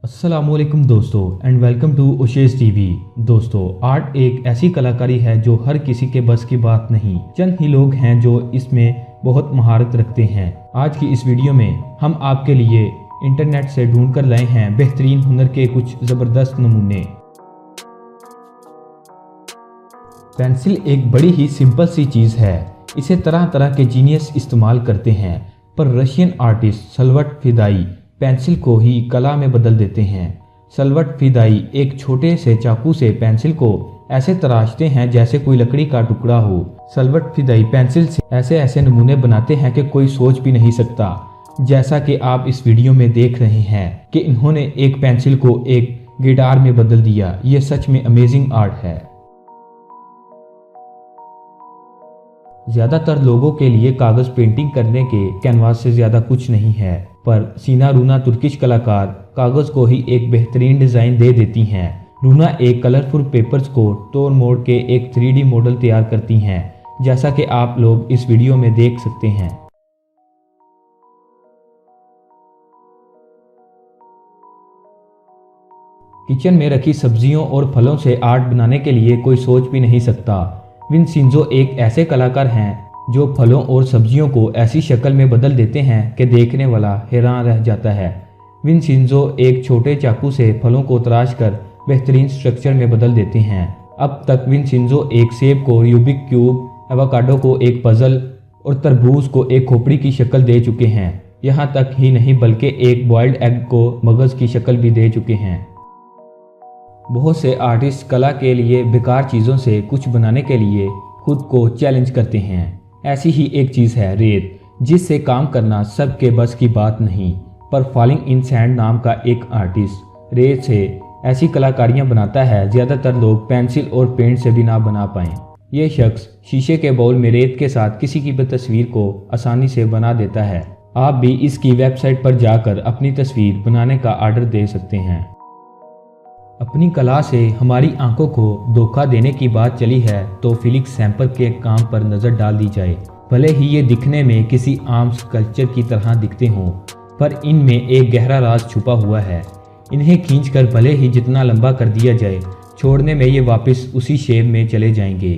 अस्सलामुअलैकुम दोस्तों and welcome to ओशेस TV. दोस्तों, आर्ट एक ऐसी कलाकारी है जो हर किसी के बस की बात नहीं। चंद ही लोग हैं जो इसमें बहुत महारत रखते हैं। आज की इस वीडियो में हम आपके लिए इंटरनेट से ढूंढ कर लाए हैं बेहतरीन हुनर के कुछ ज़बरदस्त नमूने। पेंसिल एक बड़ी ही सिंपल सी चीज़ है। इसे तरह तरह के जीनियस इस्तेमाल करते हैं, पर रशियन आर्टिस्ट सल्वट फिदाई पेंसिल को ही कला में बदल देते हैं। सल्वट फिदाई एक छोटे से चाकू से पेंसिल को ऐसे तराशते हैं जैसे कोई लकड़ी का टुकड़ा हो। सल्वट फिदाई पेंसिल से ऐसे ऐसे नमूने बनाते हैं कि कोई सोच भी नहीं सकता। जैसा कि आप इस वीडियो में देख रहे हैं कि इन्होंने एक पेंसिल को एक गिटार में बदल दिया। ये सच में अमेजिंग आर्ट है। ज्यादातर लोगों के लिए कागज पेंटिंग करने के कैनवास से ज्यादा कुछ नहीं है, पर सीना रूना तुर्किश कलाकार कागज को ही एक बेहतरीन डिजाइन दे देती हैं। रूना एक कलरफुल पेपर्स को तोड़ मोड़ के एक 3D मॉडल तैयार करती हैं, जैसा कि आप लोग इस वीडियो में देख सकते हैं। किचन में रखी सब्जियों और फलों से आर्ट बनाने के लिए कोई सोच भी नहीं सकता। विंसेंजो एक ऐसे कलाकार हैं जो फलों और सब्जियों को ऐसी शक्ल में बदल देते हैं कि देखने वाला हैरान रह जाता है। विंसेंजो एक छोटे चाकू से फलों को तराश कर बेहतरीन स्ट्रक्चर में बदल देते हैं। अब तक विंसेंजो एक सेब को रूबिक क्यूब, एवोकाडो को एक पजल और तरबूज को एक खोपड़ी की शक्ल दे चुके हैं। यहाँ तक ही नहीं बल्कि एक बॉइल्ड एग को मगज की शक्ल भी दे चुके हैं। बहुत से आर्टिस्ट कला के लिए बेकार चीज़ों से कुछ बनाने के लिए खुद को चैलेंज करते हैं। ऐसी ही एक चीज़ है रेत, जिससे काम करना सबके बस की बात नहीं। पर फॉलिंग इन सैंड नाम का एक आर्टिस्ट रेत से ऐसी कलाकारियां बनाता है ज़्यादातर लोग पेंसिल और पेंट से भी ना बना पाएं। ये शख्स शीशे के बाउल में रेत के साथ किसी की भी तस्वीर को आसानी से बना देता है। आप भी इसकी वेबसाइट पर जाकर अपनी तस्वीर बनाने का ऑर्डर दे सकते हैं। अपनी कला से हमारी आंखों को धोखा देने की बात चली है तो फिलिक्स सैम्पर के काम पर नज़र डाल दी जाए। भले ही ये दिखने में किसी आम स्कल्पचर की तरह दिखते हों, पर इनमें एक गहरा राज छुपा हुआ है। इन्हें खींचकर भले ही जितना लंबा कर दिया जाए, छोड़ने में ये वापस उसी शेप में चले जाएंगे।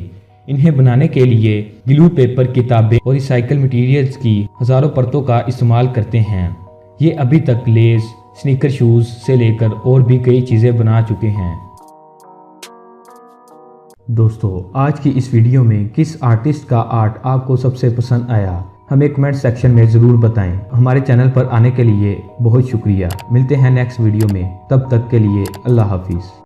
इन्हें बनाने के लिए ग्लू पेपर, किताबें और रिसाइकल मटेरियल्स की हज़ारों परतों का इस्तेमाल करते हैं। ये अभी तक लेस, स्नीकर शूज से लेकर और भी कई चीज़ें बना चुके हैं। दोस्तों, आज की इस वीडियो में किस आर्टिस्ट का आर्ट आपको सबसे पसंद आया, हमें कमेंट सेक्शन में ज़रूर बताएं। हमारे चैनल पर आने के लिए बहुत शुक्रिया। मिलते हैं नेक्स्ट वीडियो में, तब तक के लिए अल्लाह हाफिज़।